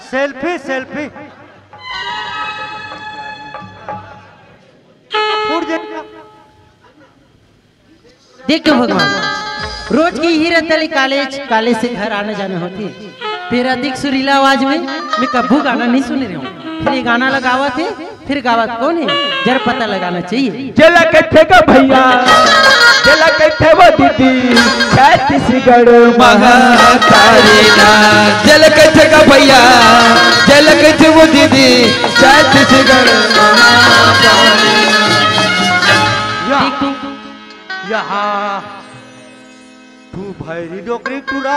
Selfie selfie देखो भगवान, रोज की ही रतली काले से घर आने जाने होती है, फिर अधिक सुरीला आवाज में मैं कभी गाना नहीं सुन रही हूँ। फिर ये गाना लगावा थे, फिर गावत कौन है जरा पता लगाना चाहिए। चला कैथे का भैया, चला कैथे वो दीदी छत्तीसगढ़ महाकालीना। चला कैथे का भैया, चला कैथे वो दीदी छत्तीसगढ़ महाकालीना। यहाँ तू भैरी डोकरी टूरा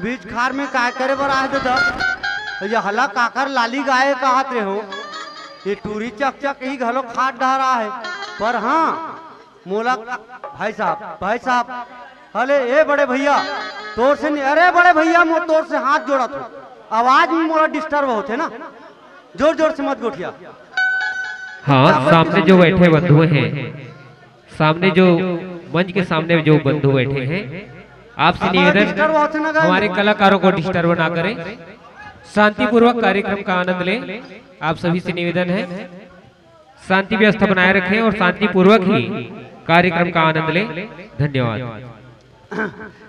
बीच खार में काय करे बर आए तो ये हला काकर लाली गाय कहत रहे हो। ये टूरी चक चक ही घलो खाट डहरा है। पर हाँ मोला भाई साहब अरे ए बड़े भैया तोर से नहीं, अरे बड़े भैया मो तोर से हाथ जोड़ा तो आवाज में मोला डिस्टर्ब होते ना, जोर जोर से मत गोठिया। हाँ, सामने जो बैठे बंधु हैं, सामने जो मंच के सामने जो बंधु बैठे हैं, आपसे निवेदन हमारे कलाकारों को डिस्टर्ब ना करें, शांतिपूर्वक कार्यक्रम का आनंद लें। आप सभी से निवेदन है शांति व्यवस्था बनाए रखें और शांतिपूर्वक ही कार्यक्रम का आनंद लें। धन्यवाद।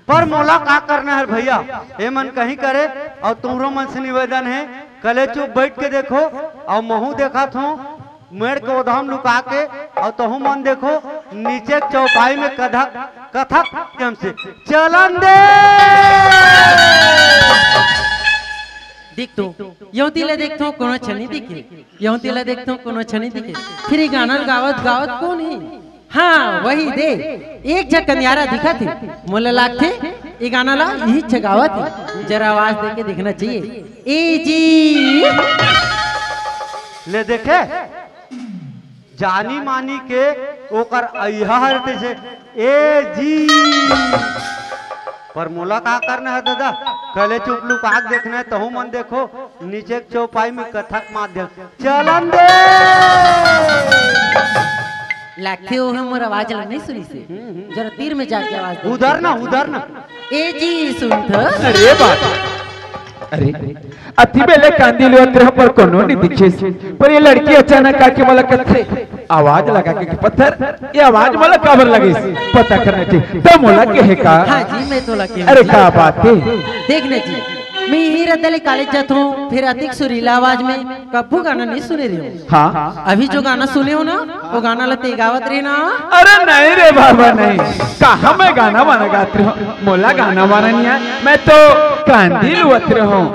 पर मोला का करना है भैया, ये मन कहीं करे और तुम्हारो मन से निवेदन है कले चुप बैठ के देखो और महू देखा था मेड़ के उधाम लुका के और तहु मन देखो नीचे चौपाई में कथक से चलन दे। देख तो यो तिला देखतो कोनो छनी दिखे, यो तिला देखतो कोनो छनी दिखे, फिर गाना गावत गावत कौन है? हाँ वही दे एक झक कन्यारा दिखा थे, मोला लागथे ये गाना ला यही छगावत है, जरा आवाज दे के देखना चाहिए। ए जी ले देखे जानी मानी के ओकर अइहा हरते से ए जी। पर मोला का करना है दादा, कले चुप लुकाक देखना है तहु मन देखो नीचे चौपाई में कथक माध्यम चलन दे। लागथे हो है मोर आवाज ला नहीं सुनी से, जरा तीर में जाके आवाज दे। उधर ना ए जी सुन थ। अरे बात, अरे अति बेले कांदी लोत्र पर कोनो नहीं दिखे, पर ये लड़की अचानक आके मला कथे आवाज लगा के पत्थर ये आवाज मला काबर लगे पता करना चाहिए तो मोला के है का। हाँ जी मैं तो लगे। अरे क्या बात है देखने जी, मैं यही रतले कॉलेज जाता हूँ, फिर अधिक सुरीला आवाज में कब्बू गाना नहीं सुने रही हूँ। हाँ अभी जो गाना सुने हो ना वो गाना लते गावत रही ना। अरे नहीं रे बाबा नहीं, कहा मैं गाना वाना गाते हो, मोला गाना वाना नहीं है, मैं तो कांदी लुवत हूँ।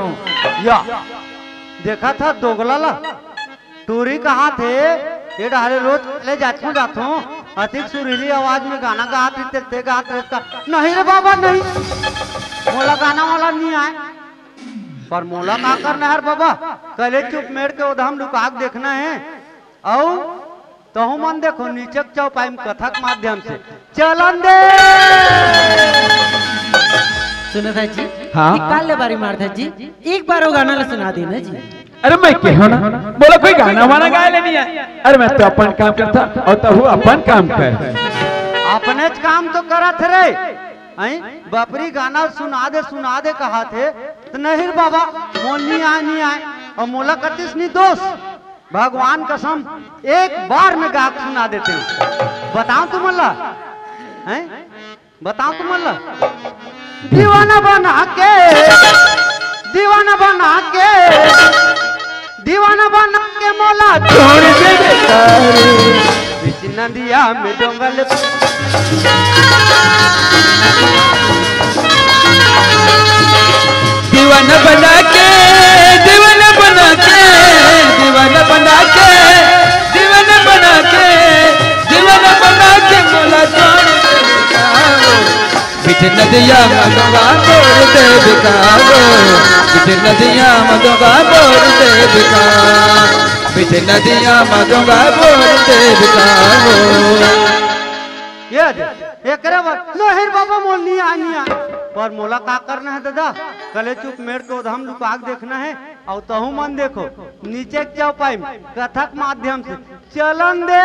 या देखा था दोगला ला टूरी कहाँ थे ये डाले रोज ले जाता हूँ अधिक सुरीली आवाज में गाना गाते ते गाते का नहीं रे बाबा नहीं, मोला गाना वाला नहीं आए। पर मोला का करना है बाबा, कले चुप मेड़ के उधाम लुकाक देखना है और तहु मन देखो नीचे चौपाई में कथक माध्यम से चलन दे। सुना था जी, हाँ काले बारी मार था जी, एक बार वो गाना ला सुना देना जी। अरे मैं क्या ना बोला कोई गाना वाना गाए लेनी है, अरे मैं तो अपन काम करता और तहु अपन काम कर। अपने काम तो करा थे रे, बापरी गाना सुना दे कहा थे तो नहीं बाबा मोल नहीं आए और मोला कतिस नहीं दोस्त भगवान कसम एक बार में गा सुना देते हैं। बताओ तुम अल्लाह हैं, बताओ तुम अल्लाह दीवाना बना के मोला छोड़ दे बीच नदिया में डोंगल दीवाना बना के दीवाना बना के दीवाना बना के दीवाना बना के दीवाना बना के मोला छोड़ बीच नदिया मगवा बोल दे बिकाओ, बीच नदिया मगवा बोल दे बिकाओ, बीच नदिया मगवा बोल दे बिकाओ। ये करे नहीं बाबा मोल नहीं आनी पर मोला का करना है दादा, कले चुप मेड़ के उधाम लुकाक देखना है और तहु मन देखो नीचे के चौपाई में कथक माध्यम से चलन दे।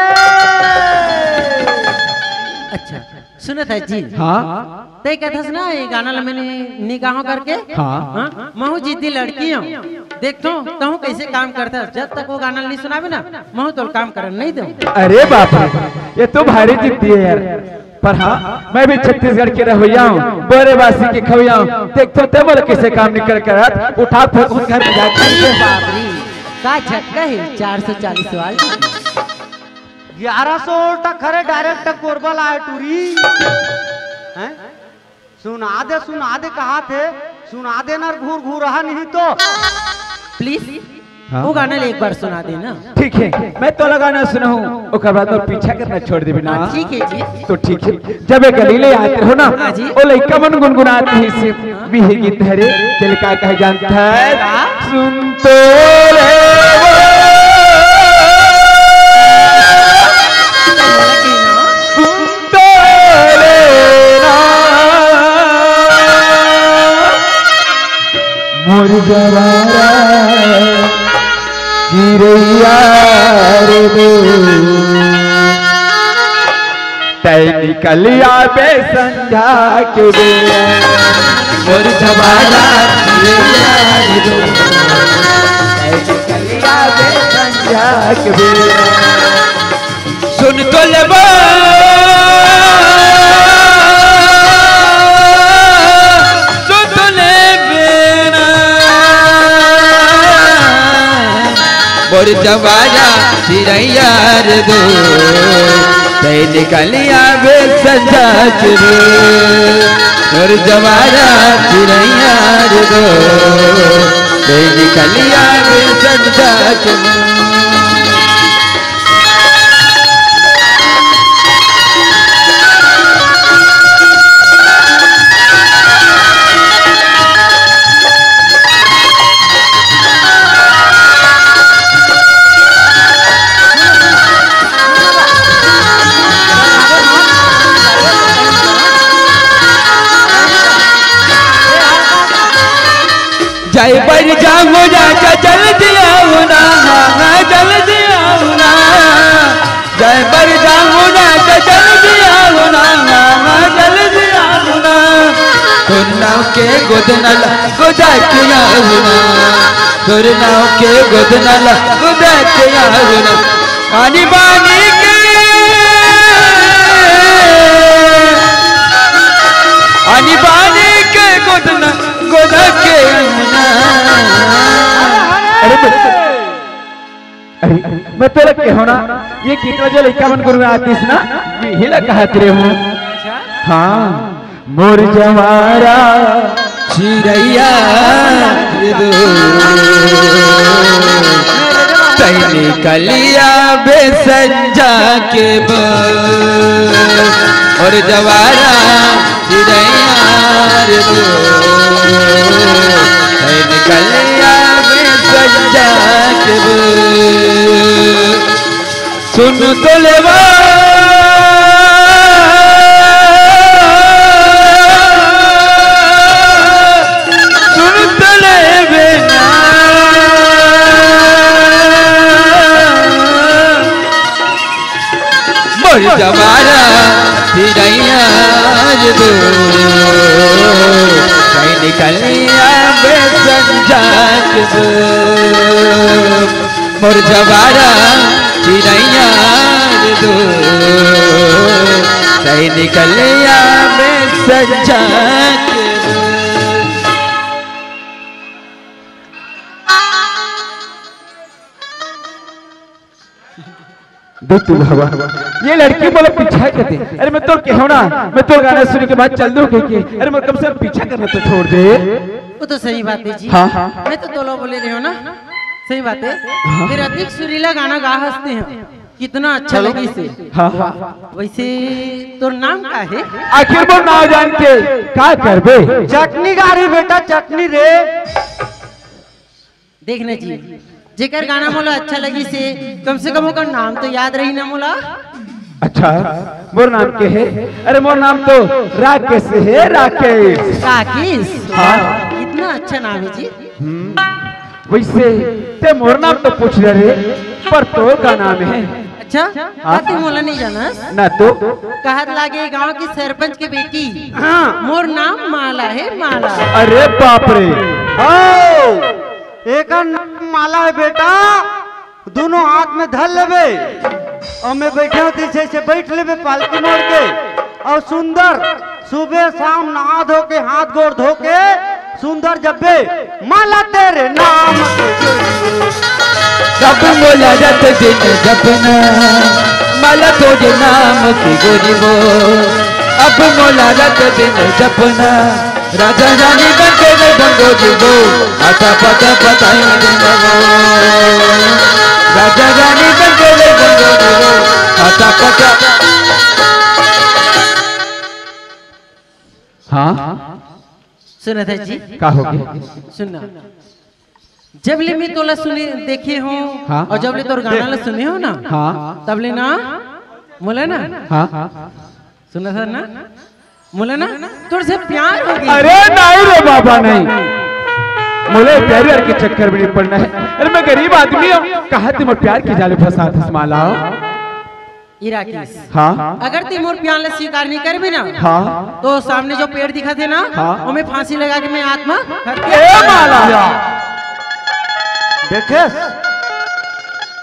अच्छा सुनो था जी। हाँ ते कहता ना ये गाना ला मैंने निगाहों करके हाँ महू जीती लड़की हूँ देखो कहूँ कैसे काम करता है। जब तक वो गाना नहीं सुनावे ना महू तो काम कर नहीं दूँ। अरे बाप रे ये तो भारी जिद्दी है यार। पर हाँ मैं भी छत्तीसगढ़ के रहोया हूँ बोरेवासी के खवैया हूँ। देखते तो बोले कैसे काम निकल कर उठा फेंक घर में जाकर बाप रे का झटका है 440 वाला 1100 तक खरे डायरेक्ट कोरबल आए टूरी हैं। सुना दे कहा थे सुना दे ना घूर घूर रहा नहीं तो प्लीज हाँ? वो गाना एक बार सुना देना। ठीक है मैं तो लगाना सुना हूँ उसके बाद में पीछा करना छोड़ दे बिना। ठीक है जी। तो ठीक है जब ये गलीले आते हो ना हाँ जी। वो लड़का मन गुनगुनाते ही से भी है गीत है रे दिल का कह जानता है सुन तो रे मोर जवारा चिरैया रे तै निकलिया बे संझा के बेला मोर जवारा चिरैया रे तै निकलिया बे संझा के बेला सुन तो लेबा मोर जवारा चिरैया रे दो तै निकलिया बे संझा के मोर जवारा चिरैया रे दो तै निकलिया बे संझा के। जय बर जाऊँ राजा जल्दी आओ ना जल्दी आओ ना जय बर जाऊँ राजा जल्दी आओ ना जल्दी आओ ना नाव के गोदनल गोदा के आओ ना नाव के गोदनल गोदा के आओ ना पानी पानी के आनी पानी के गोदना गोदा के अरे मैं तो लग के होना ये गीत जो लड़का मन गुरु आतीस ना हिला कहत रे हूँ। हाँ मोर जवारा चिरैया दो तै निकलिया बे संझा के और जवारा चिरैया दो तै निकलिया बे संझा के सुन तो लेवा सुन तो लेवे ना मोर जवारा चिरैया दो तै निकलिया बे संझा के मोर जवारा चिरैया दो तै निकलिया बे संझा के। देख तू बाबा ये लड़की बोले पीछा करते अरे मैं तो कहो ना मैं तो गाना सुनने के बाद चल दूं के अरे मैं कम से कम पीछा करना तो छोड़ दे। वो तो सही बात है जी। हाँ। मैं तो दोनों बोले रहे हो ना सही बात है। फिर अधिक सुरीला गाना गा हंसते हैं कितना अच्छा लगी से। हाँ वैसे तो नाम का है आखिर वो ना जान के क्या करबे चटनी गाड़ी बेटा चटनी रे देखने जी जेकर गाना मोला अच्छा लगी से कम ओकर नाम तो याद रही ना मोला। अच्छा मोर नाम के है अरे मोर नाम तो राकेश है राकेश। राकेश हाँ कितना अच्छा नाम है जी। वैसे ते मोर नाम तो पूछ रहे पर तोर का नाम है अच्छा काती मोला नहीं जाना ना तो कहत लागे गांव की सरपंच की बेटी मोर नाम माला है माला। अरे बाप रे एक नाम माला है बेटा, दोनों हाथ में धर लेबे और मैं बैठे हूँ पीछे से बैठ लेबे पालकी मोड़ के और सुंदर सुबह शाम नहा धो के हाथ गोड़ धो के सुंदर जब्बे माला तेरे नाम जब मोला रत दिन जपना माला तोरे नाम की गोरी वो अब मोला रत दिन जपना राजा रानी बन के रे बंगो जी वो आता पता बताई देना वो राजा रानी बन के रे बंगो जी वो आता पता। हाँ सुना था जी का हो गया सुनना जब ले मैं तोला सुने देखे हूँ हाँ? और जब ले तोर गाना ला सुने हो ना हाँ तब ले ना मोला ना हाँ सुना था ना मोला ना तोर से प्यार हो गया। अरे नहीं रे बाबा नहीं, मुझे प्यार के चक्कर में नहीं पड़ना है। अरे मैं गरीब आदमी हूँ, कहा तुम प्यार की जाले फंसा था माला। इराकीस हाँ अगर तुम मोर प्यार ले स्वीकार नहीं कर भी ना हाँ तो सामने जो पेड़ दिखा थे ना हाँ? वो मैं फांसी लगा के मैं आत्मा ए माला देखे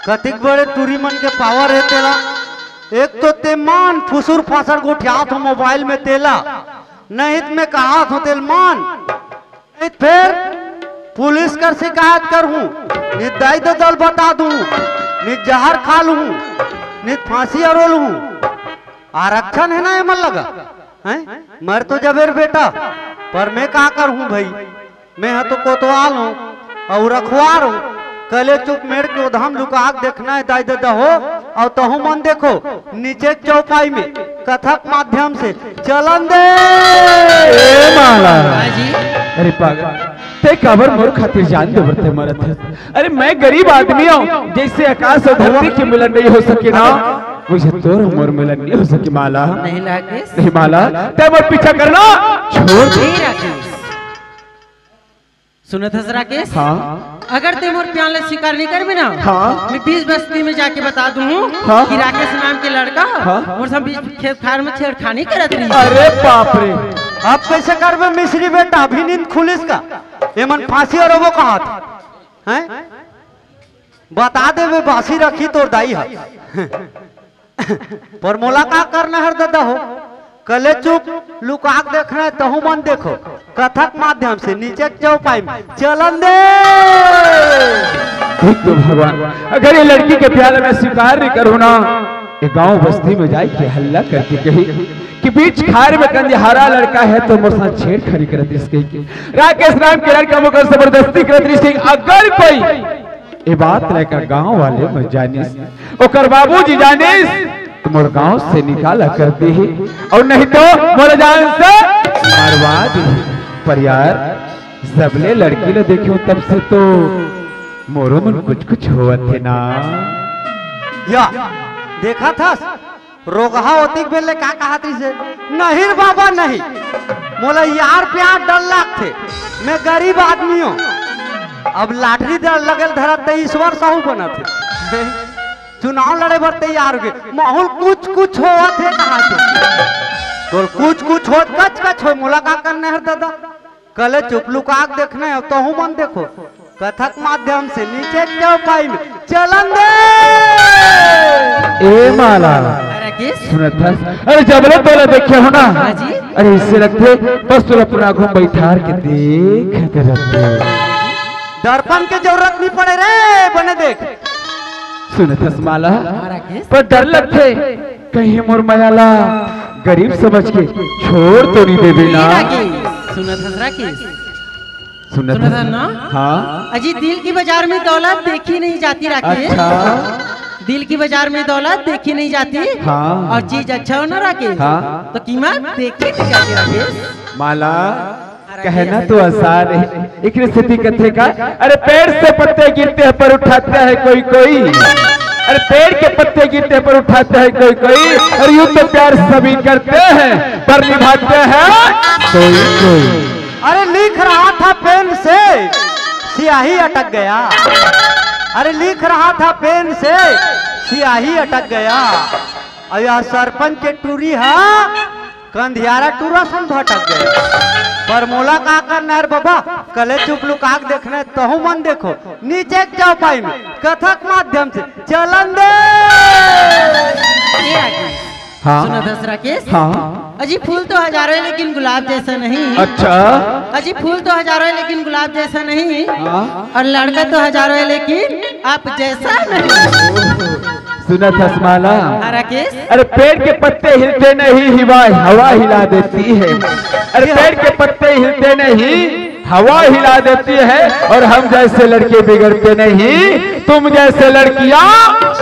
कतिक बड़े टूरी मन के पावर है तेरा। एक तो ते मान फुसुर फासर गोठियात हो मोबाइल में तेला नहीं तो मैं कहा था तेल मान नहीं फिर पुलिस कर शिकायत कर हूँ नित दाई तो दल बता दूँ नित जहर खा लूँ नित फांसी अरोल हूँ। आरक्षण है ना ये मन लगा हैं मर तो जबेर बेटा पर मैं कहा कर हूँ भाई मैं हाँ तो कोतवाल हूँ और रखवार हूँ। कले चुप मेड़ के उधाम लुकाक देखना है दाई दादा हो और तहु मन देखो नीचे चौपाई में कथक माध्यम से चलन दे ए माला। जी अरे पागल ते कबर मोर खातिर जान दे बरते मरत है। अरे मैं गरीब आदमी हूँ, जैसे आकाश और धरती के मिलन नहीं हो सके ना वैसे तोर मोर मिलन नहीं हो सके माला। नहीं राकेश नहीं माला ते मोर पीछा करना छोड़ दे। नहीं राकेश सुना था राकेश हाँ अगर तुम मोर प्यार ले स्वीकार नहीं कर भी ना हाँ? मैं 20 बस्ती में जाके बता दूँ हाँ? कि राकेश नाम के लड़का हाँ? और सब बीच खेत खार में छेड़खानी करत रही। अरे बाप रे अब कैसे करबे मिश्री बेटा अभी नींद खुलिस का एमन फांसी और वो कहा था हैं बता दे वे बासी रखी तोर दाई है पर मोला का करना है दादा हो कले चुप लुकाक देखना है तहु मन देखो कथक माध्यम से नीचे चौपाई में चलन दे। ठीक तो भगवान अगर ये लड़की के प्यार में स्वीकार नहीं करूँ ना ये गांव बस्ती में जाए के हल्ला करके कही कि बीच खार में कंदिहारा लड़का है तो मोर साथ छेड़खानी करत इसके राकेश नाम के लड़का मुकर जबरदस्ती करत सिंह अगर कोई ये बात लेकर गांव वाले में जानिस ओकर बाबूजी जानिस तो मोर गांव से निकाला कर दी और नहीं तो मोर जान से मारवा दी। पर यार सबले लड़की ने देखो तब से तो मोरो मन कुछ हुआ थे ना या देखा था रोगहा होती बेले का कहा थी से नहीं बाबा नहीं मोला यार प्यार डर लाग थे मैं गरीब आदमी हूँ अब लाटरी डर लगल धरा ते ईश्वर साहू बना थे चुनाव लड़े भर तैयार हो गए माहौल कुछ हुआ थे कहा थे तो कुछ हो कच हो मुलाकात करने हर दादा कले चुप लुकाक देखना है तो हूँ मन देखो कथक माध्यम से नीचे चौपाई में चलन दे। ए माला राकेश सुना था अरे जबले तोला देखे हो ना हाँ जी अरे इससे लगते बस तोला अपना घूम बैठार के देखते रहते दर्पण की जरूरत नहीं पड़े रे बने देख सुना था माला हाँ, राकेश पर डर लगते कहीं मोर मायाला गरीब समझ के छोड़ तो नहीं दे नहीं ना राकेश सुना था राकेश सुना सुना था ना हाँ अजी दिल की बाजार में दौलत देखी नहीं जाती राकेश अच्छा दिल की बाजार में दौलत देखी नहीं जाती हाँ। और चीज अच्छा हो ना राकेश हाँ। तो कीमत देखी नहीं जाती राकेश। माला कहना तो आसान है एक स्थिति कथे का अरे पेड़ से पत्ते गिरते हैं पर उठाता है कोई कोई अरे पेड़ के पत्ते गिरते पर उठाता है कोई कोई और यूं तो प्यार सभी करते हैं पर निभाते हैं कोई कोई। अरे लिख रहा था पेन से स्याही अटक गया। अरे लिख रहा था पेन से, स्याही अटक गया। और यह सरपंच के टूरी है, कंधियारा टूरा सन भटक गया। पर मोला का करना रे बाबा, कले चुप लुकाक देखना तहु मन देखो नीचे चौपाई में कथक माध्यम से चलन दे। हाँ सुनो दसरा केस। हाँ अजी फूल तो हजारों है लेकिन गुलाब जैसा नहीं। अच्छा अजी फूल तो हजारों है लेकिन गुलाब जैसा नहीं। हाँ? और लड़का तो हजारों है लेकिन आप जैसा नहीं। सुना था स्माला, राकेश। अरे पेड़ के पत्ते हिलते नहीं, हवा हिला देती है। अरे पेड़ के पत्ते हिलते नहीं, हवा हिला देती है। और हम जैसे लड़के बिगड़ते नहीं, तुम जैसे लड़कियां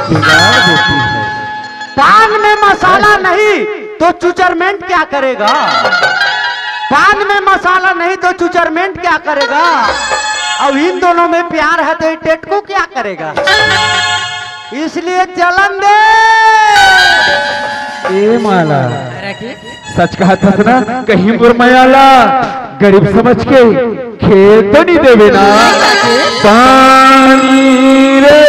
बिगाड़ देती है। पान में मसाला नहीं तो चुचरमेंट क्या करेगा? पान में मसाला नहीं तो चुचरमेंट क्या करेगा? अब इन दोनों में प्यार है तो ये टेटको क्या करेगा? इसलिए चलन दे। ए माला, राकेश। सच कहा था ना, कहीं मुरमयाला गरीब समझ के खेल तो नहीं देवे ना। पानी रे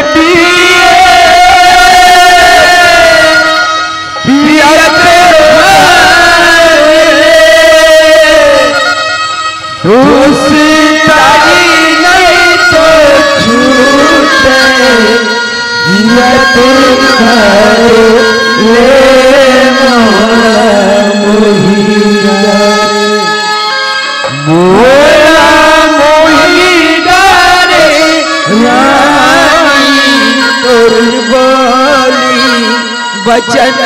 नहीं तो छूटे बचन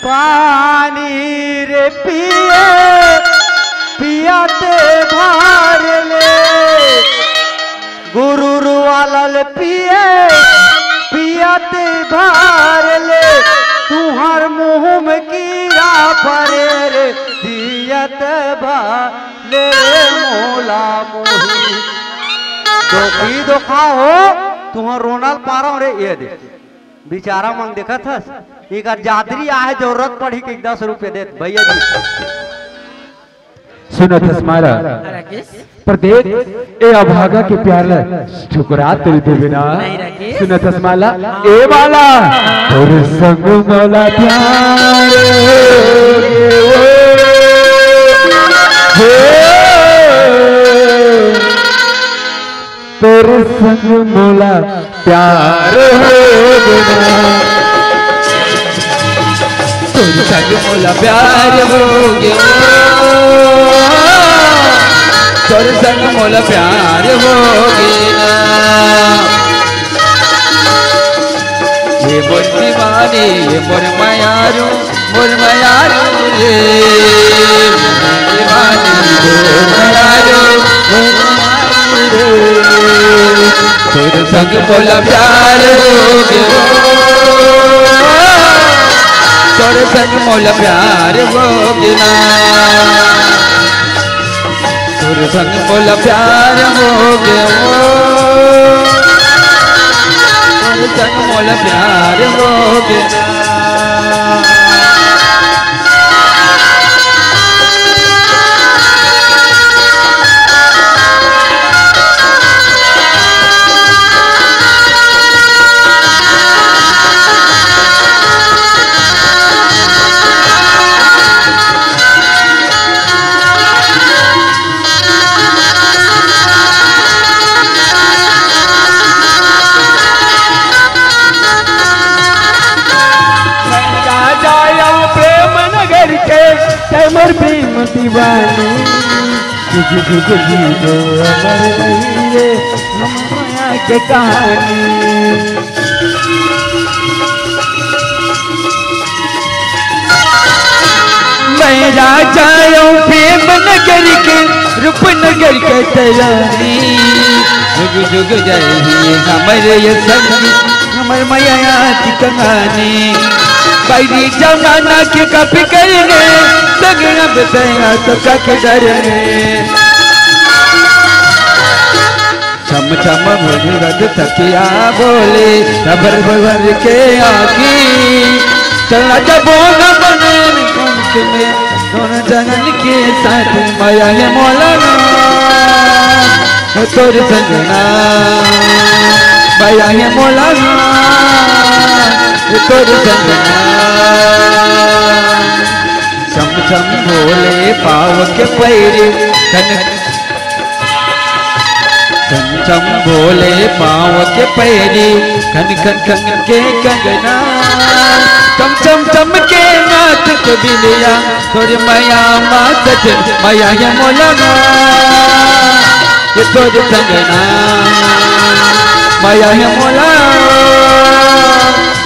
पानी रे पिए पियाते भार ले, गुरु वाला ले पिए पियाते भार ले। तुहर मुंह में कीड़ा परे रे दियत भार ले मोला मोही। दोखी दोखा हो तुहर रोनल पारा रे। ये दे बेचारा मंग देखा था एक जादरी आहे, जरूरत पड़ी कि 10 रुपए दे भैया जी। सुनो थसमारा, प्रदेश ए अभागा के प्यार ठुकरा तेरी देवे ना। सुनो थसमाला, ए वाला तोर संग मोला प्यार तोर संग मोला प्यार हो गया। तोर संग मोला प्यार हो गया, तोर संग मोला प्यार हो गया। ये मोर दीवानी ये मोर मायारू रे, दीवानी मोर मायारू तोर संग मोला प्यार हो गया, तोर संग मोला प्यार हो गया। तोर संग मोला प्यार हो गया, तोर संग मोला प्यार हो गया। मोर प्रेम दीवानी जुग जुग जीवो अमर रहिए हम माया के कहानी। मैं राजा प्रेम नगर के रूपनगर के तरानी, जुग जुग जाइए हमारे ये संगी हमर माया की कहानी। बैरी जमाना के कभी करेंगे सगना बताया तो कख डरेंगे। चम चम भगवत तकिया बोले रबर भर के आगी, चला जब न बने में चरण के साथ माया है मौलाना तोर संगना माया है मौलाना तोर संगना चम चम भोले पाव के पैरे चम चम भोले पाव के पैरी खन खन खन के कंगना चम चम चम के नाथ के बिलिया तोर माया माँ सजन माया है मौलाना ये तोर संगना माया है मौलाना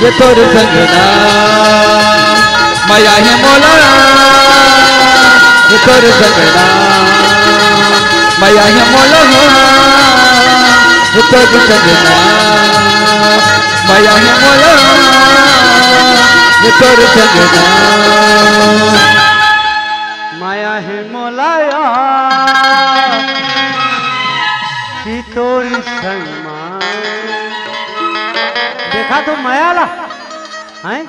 ये तोर संगना माया है मौलाना ये तोर संगना माया है मौलाना ये तोर संगना माया है मौलाना ये तोर संगना माया है मोलाया की तोरी संगमा। देखा तो मायाला हैं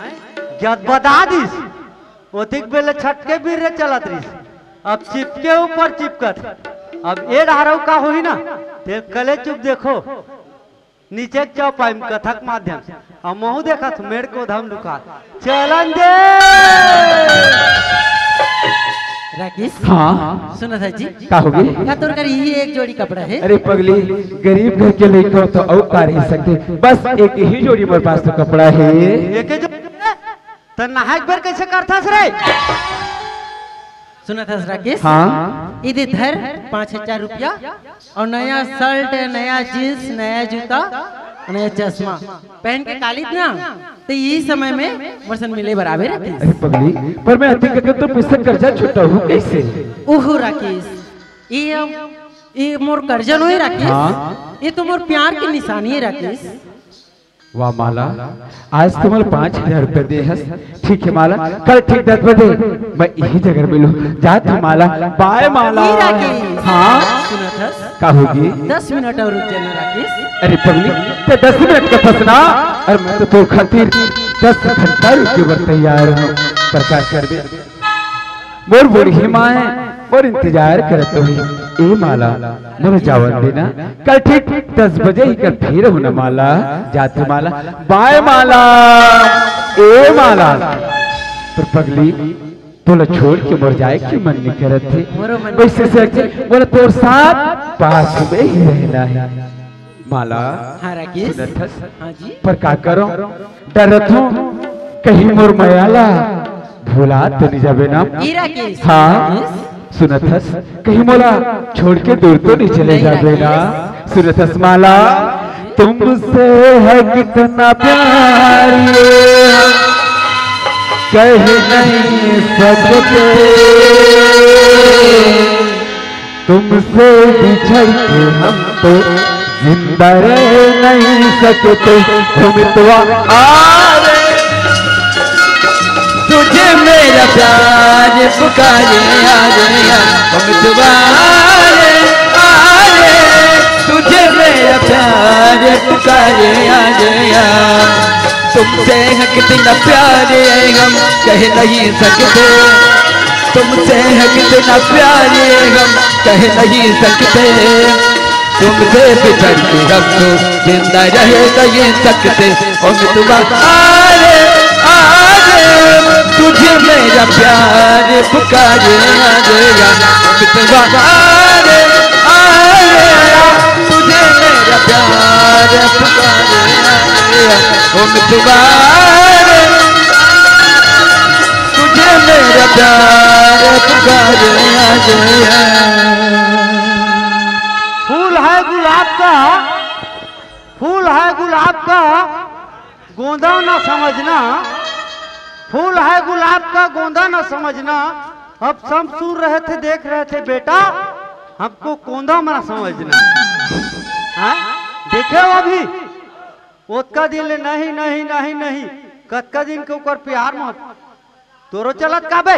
जब बता दिस ओतिक बेले छटके भी रे चलत रही अब चिपके ऊपर चिपकत अब ए डारव का हुई ना ते कले चुप देखो नीचे चौपाई कथक माध्यम से अब महू देखा तो मेरे को धम लुका चलन दे राकेश हाँ सुना था जी का होगी का तोर कर ये एक जोड़ी कपड़ा है। अरे पगली गरीब घर के लड़के तो और का रह सकते बस एक ही जोड़ी मेरे पास तो कपड़ा है एक जो तो नहाक बेर कैसे करता रे सुना था राकेश हाँ इधर धर 5,000 रुपया और नया शर्ट नया जींस नया जूता नया चश्मा पहन के कालिद ना तो यही समय में मर्सन मिले बराबर है। अरे पगली पर मैं अति करके तो पैसा कर्जा छुट्टा हूँ कैसे ओहो राकेश ये मोर कर्जा नहीं राकेश हाँ? ये तो मोर प्यार की निशानी है राकेश। वाह माला आज तुम्हारे 5,000 रुपए दे हस ठीक है माला कल ठीक 10 बजे मैं यही जगह मिलूं जा तू माला बाय माला ये राकेश हाँ सुना था का होगी 10 मिनट और रुक जाना राकेश। अरे पगली ते 10 मिनट का फसना और मैं तो खातिर 10 घंटा रुके बर तैयार हूँ प्रकाश कर दे मोर बूढ़ी माँ है और इंतजार करते हुए ए माला मोर जावन देना कल ठीक 10 बजे ही कर फिर हो न माला जाते माला बाय माला ए माला पर पगली तोला छोड़ के मर जाए की मन नहीं करत थे वैसे से बोला तोर साथ पास में ही रहना है माला। हाँ राकेश हाँ जी पर का करो डरत हूँ कहीं मोर मयाला भूला तो नहीं जाबे ना ये राकेश हाँ सुनत हस कहीं मोला छोड़ के दूर तो नहीं चले जाबे ना सुनत हस माला तुमसे है कितना प्यार ये कह नहीं सकते तुमसे बिछड़ के हम तो जिंदा रह नहीं सकते तुम तो आ तुझे मेरा प्यार पुकारे आ गया हम तुम्हारे आरे तुझे मेरा प्यार पुकारे आ गया तुमसे है कितना प्यारे हम कह नहीं सकते तुमसे है कितना प्यारे हम कह नहीं सकते तुमसे बिछड़ के हम तो जिंदा रह नहीं सकते हम तुम्हारे तुझे मेरा प्यार पुकारे आ गया तुम्हारे तुझे मेरा प्यार पुकारे आ गया तुम्हारे तुझे मेरा प्यार पुकारे आ गया। फूल है गुलाब का फूल है गुलाब का गोंदा ना समझना फूल है गुलाब का गोंदा न समझना अब सब सुन रहे थे देख रहे थे बेटा हमको कोंदा मना समझना हाँ? देखे अभी ओतका दिन नहीं नहीं नहीं नहीं कतका दिन के ऊपर प्यार मत तोरो चलत का बे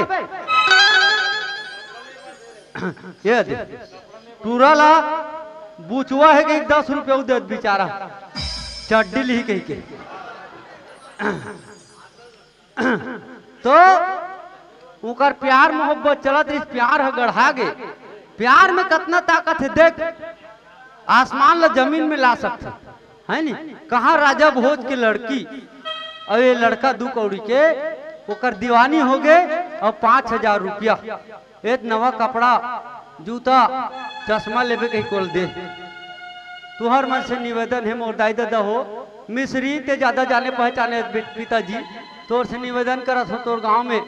ये दे टूरा ला बुचवा है कि 10 रुपये दे बेचारा चड्डी ली कही के तो उकर प्यार मोहब्बत चलत इस प्यार है गढ़ा गे। प्यार में कितना ताकत है देख, आसमान ला जमीन में ला सकते है नी। कहाँ राजा भोज की लड़की और ये लड़का 2 कौड़ी के ओकर दीवानी हो गए और 5000 रुपया एक नवा कपड़ा जूता चश्मा लेवे के कोल दे। तुहर मन से निवेदन है मोर दाई दादा हो मिश्री ते ज्यादा जाने पहचाने पिताजी, तोर से निवेदन करत हो तोर गांव में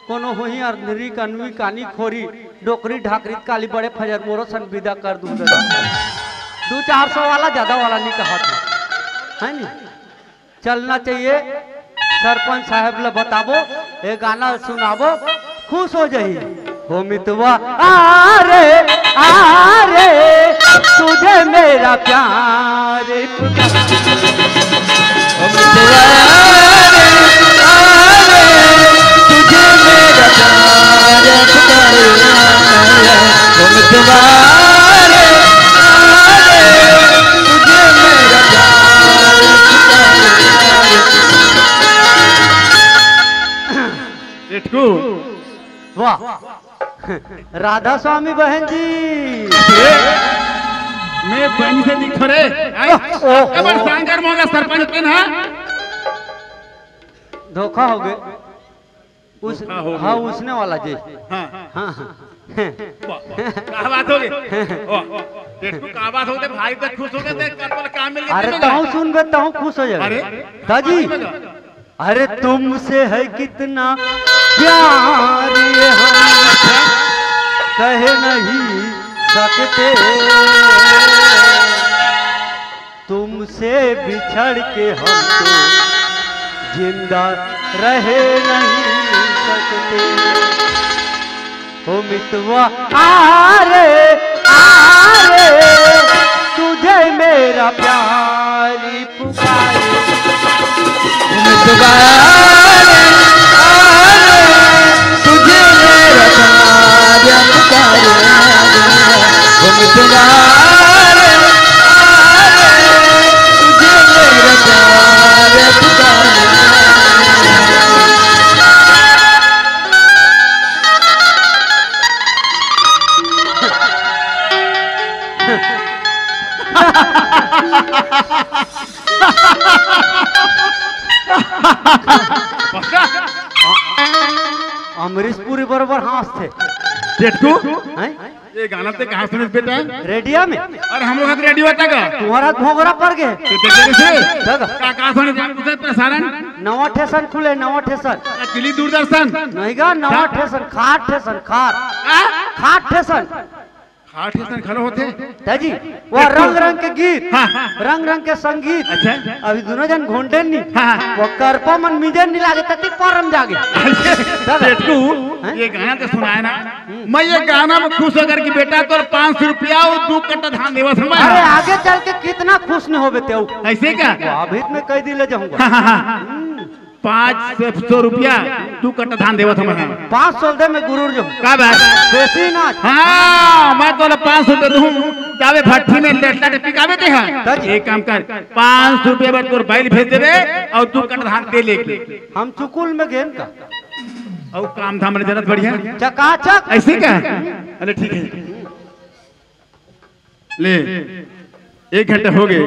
कोनो हुई अर्धरी कनवी कानी खोरी डोकरी ढाकरी काली बड़े फजर मोरो सन विदा कर दूं दादा। 200-400 वाला ज्यादा वाला नहीं कहा है नी। चलना चाहिए सरपंच साहब ले बताबो ये गाना सुनाबो खुश हो जाही। हो मितवा आरे आरे तुझे मेरा प्यार ओ मितवा तुझे मेरा प्यार पुकारे, ओ मितवा तुझे मेरा प्यार पुकारे। वाह राधा स्वामी बहन जी मैं बहन से दिख रे अब सांगर मोगा सरपंच पिन है धोखा हो गए उस हाँ उसने वाला जी। हाँ हाँ क्या बात हो गई देखो क्या बात हो गई भाई तो खुश हो गए देख कर काम मिल गया। अरे ताऊ सुन बे ताऊ खुश हो जाए दादी। अरे तुमसे है कितना प्यार ये हम कह नहीं सकते, तुमसे बिछड़ के हम तो जिंदा रहे नहीं सकते। हो मितवा आरे आरे तुझे मेरा प्यारी पुकारे, मितवा तुझे मेरा प्यार पुकारे, ओ मितवा तुझे मेरा प्यार पुकारे। अमरीश पुरी बरोबर हंस थे जेठू हैं? ये गाना ते कहाँ सुने बेटा? रेडियो में और हम लोग रेडियो आता का तुम्हारा भोगरा पड़ गए। का कहाँ सुने प्रसारण नवा स्टेशन खुले नवा स्टेशन दिल्ली दूरदर्शन नहीं गा नवा स्टेशन खाट स्टेशन खाट स्टेशन खाट स्टेशन खड़े होते दादी वो रंग रंग के गीत हाँ। रंग रंग के संगीत। अच्छा अभी दोनों जन घोंटे नहीं हाँ। वो करपा मन मिजन नहीं लागे तक परम जागे। जेठू ये गाना तो सुना है ना, मैं ये गाना में खुश होकर कि बेटा तो 500 रुपया और 2 कट्टा धान देवा समय अरे आगे चल के कितना खुश नहीं हो बेटे ऐसे क्या अभी मैं कई दिन ले जाऊंगा। 500 रुपया 2 कट्टा धान देवा समय 500 दे में गुरूर जो का बात बेसी ना। हाँ मैं तो 500 रुपया दूं जावे भट्टी में लेटला के पिकावे ते हैं। एक काम कर 500 रुपया पर तोर बैल भेज देवे और 2 कट्टा धान दे लेके हम चुकुल में गेन का और काम धाम में जरूरत बढ़िया चकाचक ऐसे क्या अरे ठीक है ले 1 घंटा हो गए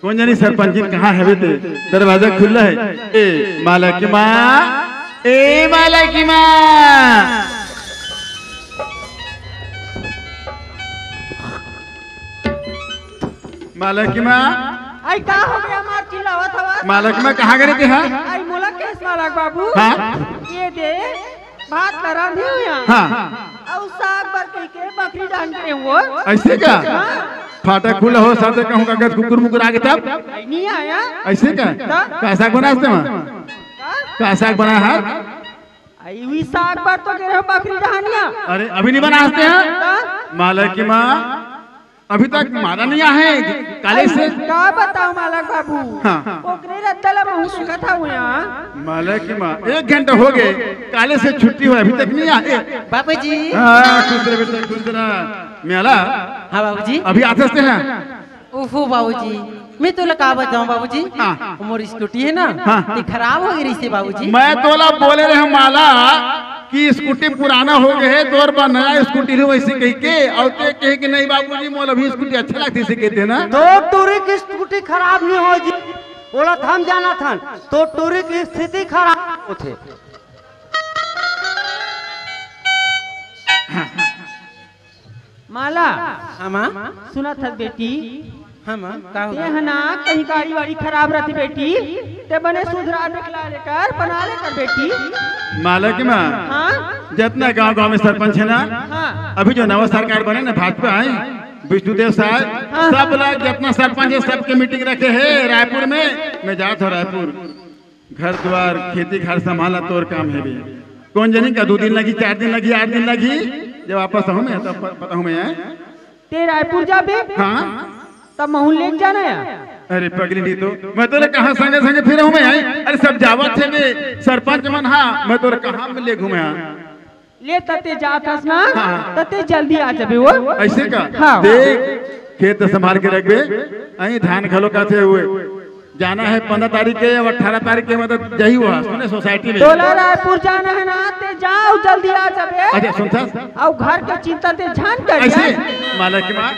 कौन जानी सरपंच जी कहाँ है बेटे दरवाजा खुला है। ए माला की माँ ए माला की माँ माला की माँ आई का हो गया मार चिल्लावत हवा माला की माँ कहाँ गए थे हाँ आई मोला केस मालक बाबू हाँ ये दे भात करा दे यहाँ हाँ और साग बर के बकरी डांटे वो ऐसे क्या फाटक खुला हो साथे कहूँ कागज कुकुर मुकुर आगे तब नहीं आया ऐसे क्या कैसा बना इसमें कैसा बना है आई वी साग बर तो गिरे बकरी डानिया अरे अभी नहीं बना हंसते हैं मालक की माँ अभी तक मारा नहीं है काले से का बताओ मालक बाबू हाँ। ओकरे रत्तला महू देखा था वो यहाँ मालक की माँ 1 घंटा हो गए काले से छुट्टी हुई अभी तक नहीं आए। बाबू जी खुश रहे बेटा खुश रहा मेला हाँ बाबू जी अभी आते हैं ओफो बाबू जी मैं तो का बताऊं बाबू जी हाँ। मोर स्कूटी है ना हाँ। ये खराब हो गई रही से बाबू जी। मैं तोला बोले रहे माला कि स्कूटी पुराना हो गए है तो और बा नया स्कूटी लो वैसे कह के और ते कहे कि नहीं बाबूजी मोल अभी स्कूटी अच्छा लगती से कहते ना तो टूरी की स्कूटी खराब नहीं हो जी बोला हम जाना था तो टूरी की स्थिति खराब होते माला हाँ माँ सुना था बेटी हाँ माँ का हो ते गया? है ना कहीं गाड़ी वाड़ी खराब रहती बेटी ते बने सुधरा निकला लेकर बना लेकर बेटी माला की माँ हाँ जितना गांव गांव में सरपंच है ना हाँ अभी जो नवा सरकार बने ना भाजपा है विष्णुदेव साहब हाँ। सब लोग जितना सरपंच है सबके मीटिंग रखे है रायपुर में मैं जाता हूँ रायपुर घर द्वार खेती खार संभाला तो और काम है भी कौन जानी का 2 दिन लगी 4 दिन लगी 8 दिन लगी जब वापस आऊँ मैं तब पता हूँ मैं ते रायपुर जाबे हाँ तब महू लेके जाना है अरे पगली नहीं तो मैं तो कहाँ संगे संगे फिर हूँ मैं अरे सब जावत थे मैं सरपंच मन हाँ मैं तो कहाँ में ले घूमे ले तते जात हस ना हाँ। तते जल्दी आ जाबे वो ऐसे का हाँ। देख खेत संभाल के रखबे अही धान खलो काथे हुए जाना है 15 तारीख के या 18 तारीख के मतलब यही हुआ सुने सोसाइटी में तोला रायपुर जाना है ना ते जाओ जल्दी आ जाबे अच्छा सुनता और घर के चिंता ते जान कर ऐसे माला की माँ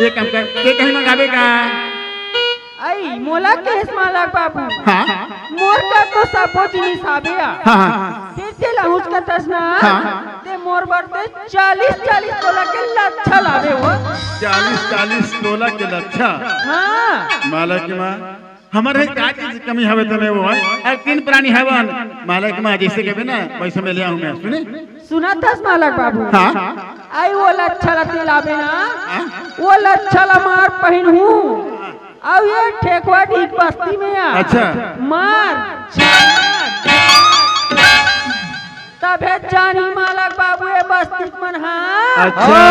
एक काम कर ये कहीं मंगावे का आई मोला के माला बाबू हाँ मोर का तो सबो जिनिस आबे हाँ हाँ फिर ते लहुज का तसना हाँ। ते मोर बरते 40 तोला के लच्छा लावे वो 40 तोला के लच्छा हाँ माला की माँ हमारे का चीज कमी हवे तो वो है और 3 प्राणी हवन माला की माँ जैसे कहबे ना वैसे मैं ले आऊं मैं सुने सुना था मालक बाबू हाँ आई वो लच्छा ला ते लावे ना वो लच्छा ला मार पहन हूँ अब ये ठेकुआ ढीक बस्ती में आ अच्छा। मार तबे जानी मालक बाबू ये बस्ती मन हाँ अच्छा।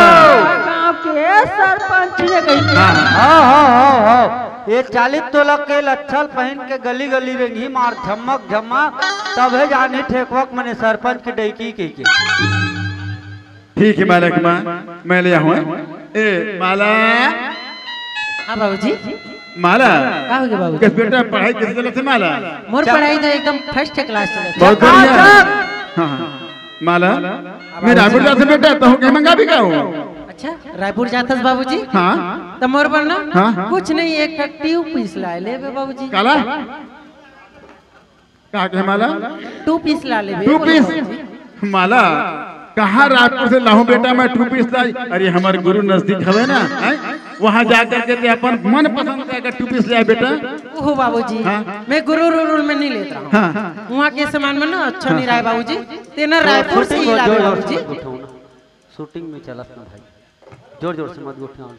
गांव के सरपंच ने कही हाँ हाँ ये 40 तोला के लच्छल पहन के गली गली रेंगी मार झमक झमक तब है जाने ठेकवक मने सरपंच की डैकी के ठीक है माला की माँ मैं ले आऊँ ए माला हाँ बाबूजी माला का हो गया बाबूजी किस बेटा पढ़ाई कैसे चलत है माला मोर पढ़ाई तो एकदम फर्स्ट क्लास चलत बहुत बढ़िया हाँ हाँ माला मैं रायपुर जा से बेटा तो कहीं मंगा भी का हूँ अच्छा रायपुर जातस बाबूजी हाँ तो मोर पर ना हाँ। कुछ नहीं एक ट्यूब पीस ला ले बाबूजी काला कहा के माला 2 पीस ला ले 2 पीस माला कहाँ रायपुर से लाहूं बेटा मैं 2 पीस लाई अरे हमारे गुरु नजदीक हवे ना वहाँ जाकर के अपन मन पसंद का 2 पीस ले बेटा ओहो बाबूजी हाँ। मैं गुरु रूल में नहीं लेता हूँ हाँ वहाँ के सामान में ना अच्छा नहीं रहा है बाबूजी तेना रायपुर से ही लावे बाबूजी शूटिंग में चला था भाई जोर जोर से मत उठाओ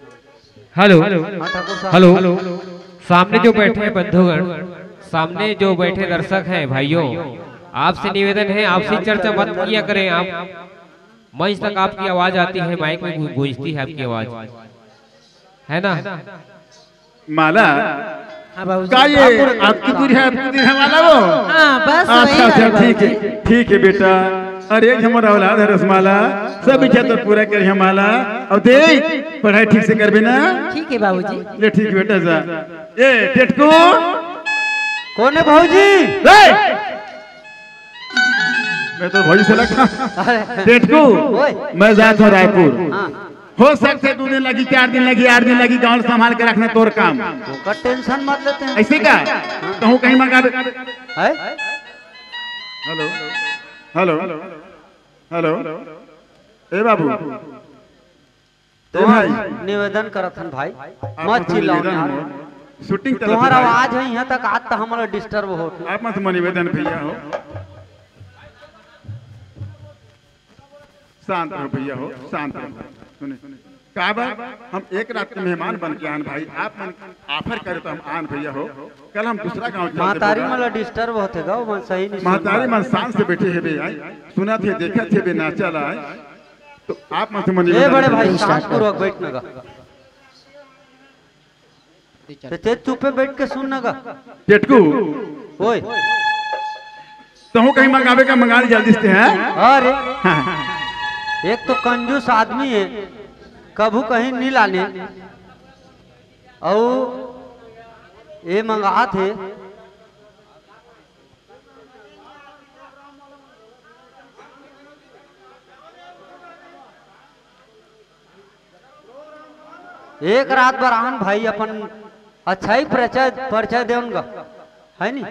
हेलो हाँ ठाकुर साहब हेलो सामने जो बैठे हैं बंधुगण सामने जो बैठे दर्शक हैं भाइयों आपसे निवेदन है आपसे चर्चा मत किया करें आप मंच तक आपकी आवाज आती है माइक में गूंजती है आपकी आवाज है ना माला हाँ बाबूजी का ये आपकी दूरी है माला वो हाँ बस वही अच्छा बात अच्छा है ठीक है बेटा अरे हमारा औलाद है रसमाला सब इच्छा तो पूरा कर हमारा और देख पढ़ाई ठीक से करबे ना ठीक है बाबूजी ले ठीक है बेटा जा ए टेटको कौन है भाऊजी मैं तो भौजी से लगता अरे टेटको ओए। मैं जाता हूँ रायपुर हाँ हो सकते 2 दिन लगी 4 दिन लगी 8 दिन लगी गाँव संभाल के रखना तोर काम का टेंशन मत लेते हैं ऐसे का कहूँ कहीं मंगा दे है हेलो हेलो हेलो ए बाबू तो भाई निवेदन करत हन भाई आप मत तो चिल्लाओ निवेदन यार है। शूटिंग चलत तुम्हारा है भाई। आवाज है यहाँ तक आज तक हमारा डिस्टर्ब हो आप मत निवेदन भैया हो शांत रहो भैया हो शांत रहो सुने का बात हम एक रात के मेहमान बन के आन भाई आप मन ऑफर करे तो हम आन भैया हो कल हम दूसरा गांव चलते महतारी बोला। मला डिस्टर्ब होते गा मन सही नहीं सुन महतारी पाए। मन शान से बैठे है बे आई सुना थे देखा थे बे नाचल आए तो आप मत मन ए बड़े भाई शांत पूर्वक बैठने का तो ते चुप पे बैठ के सुनने का टेटकू ओए तो कहीं मंगावे का मंगा ली जल्दी से हैं अरे हाँ। एक तो कंजूस आदमी है कभू कहीं नहीं लाने और ये मंगा थे एक रात बराहन भाई अपन अच्छा ही परिचय देऊंगा है नी।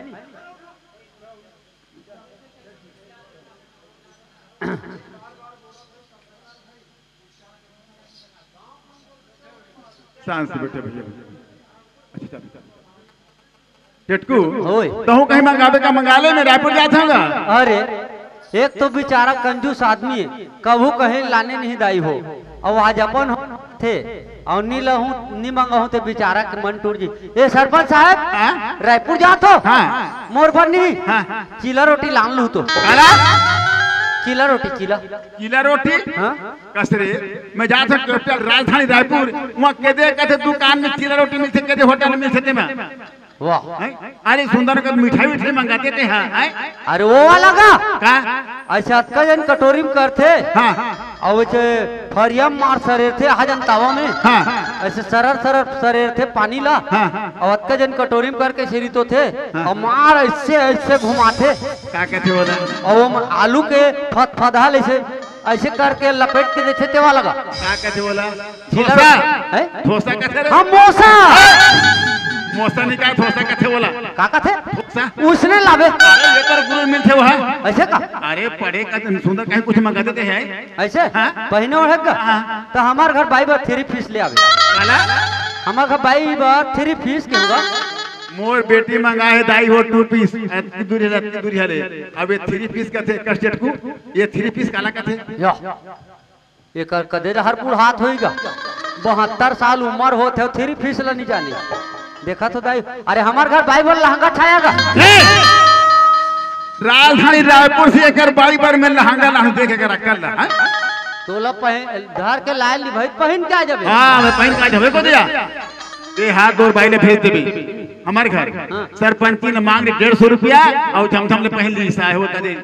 शांत से बैठे भैया। अच्छा टेटकू होय। तो हूँ कहीं मंगावे का मंगाले में रायपुर जाता हूँगा। अरे एक तो बेचारा कंजूस आदमी है, कभू कहीं लाने नहीं दाई हो, और आज अपन हो थे और नी लहू नी मंगाहू ते बेचारा के मन टूट जी। ए सरपंच साहब रायपुर जात हो? हाँ। मोर पर नहीं हाँ। चीला रोटी लान लू तो। चीला रोटी चीला रोटी हाँ? कसरे मैं जा सकता कैपिटल राजधानी रायपुर वहाँ केदे कहते दुकान में चीला रोटी मिलते केदे होटल में मिलते में। वाह अरे सुंदर का मिठाई मंगाते थे। हाँ अरे वो वाला का अच्छा जन कटोरी में करते हाँ और वैसे फरिया मार सरेर थे हजन तावा में हाँ ऐसे सरर सरेर थे पानी ला और अतका जन कटोरी में करके सीरी तो थे और मार ऐसे ऐसे घुमाते क्या कहते हो और वो आलू के फदहाल ऐसे ऐसे करके लपेट के देते तेवा लगा। क्या कहते बोला डोसा कहते हम मोसा मोसा नहीं कहा थोसा कहते बोला काका थे थोसा उसने लावे अरे लेकर गुरु मिलते वहाँ ऐसे का अरे पढ़े का सुंदर कहीं कुछ मंगाते थे है ऐसे पहने ओढ़ेगा तो हमारे घर भाई बार 3 पीस ले आवे। हमारे घर भाई बार 3 पीस के होगा। मोर बेटी मंगाए दाई हो 2 पीस दूरी हले अब ये 3 पीस का थे कस्टर्ड को ये 3 पीस काला का थे ये कर कदे हर पूर हाथ होएगा 72 साल उम्र होते 3 पीस ला नहीं जाने देखा तो दाई। अरे हमारे घर भाई बोल लहंगा छायागा राजधानी रायपुर से एक बाई बार में लहंगा लहंगा देखे के रखल ला तोला पहन घर के लायल भाई पहन के आ जाबे। हां मैं पहन के आ जाबे को दिया ये हाथ दो बाई ले भेज देबे हमारे घर सरपंच ने मांग 150 रुपया और झमझम ले पहन ली सा हो कदे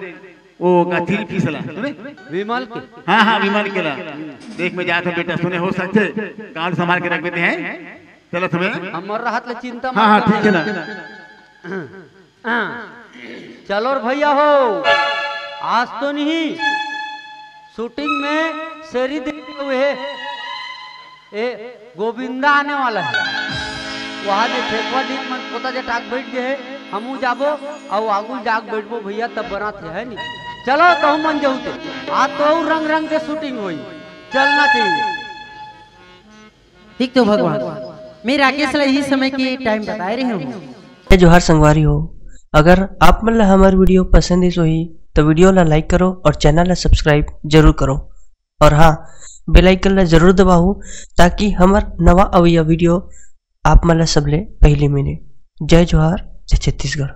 ओ का 3 पीस ला विमल के हां विमल के ला देख में जा तो बेटा सुने हो सकते कार्ड संभाल के रख देते हैं। चलो तुम्हें हमर राहत ले चिंता हाँ हाँ ठीक है ना। चलो भैया हो आज तो नहीं शूटिंग में शेरी देखते हुए ए गोविंदा आने वाला है वहाँ जे ठेकुआ डीक में पोता जे टाक बैठ गए हमू जाबो और आगू जाग बैठबो भैया तब बना थे है नी। चलो तो हम मन जाऊते आज तो रंग रंग के शूटिंग हुई चलना चाहिए। ठीक तो भगवान मैं राकेश ला यही समय के टाइम बताए रही हूँ। जोहार संगवारी हो अगर आप मन ला हमार वीडियो पसंद ही सोही तो वीडियो ला लाइक करो और चैनल ला सब्सक्राइब जरूर करो और हाँ बेल आइकन ला जरूर दबाओ ताकि हमार नवा अवैया वीडियो आप मन ला सबले पहले मिले। जय जोहार जय छत्तीसगढ़।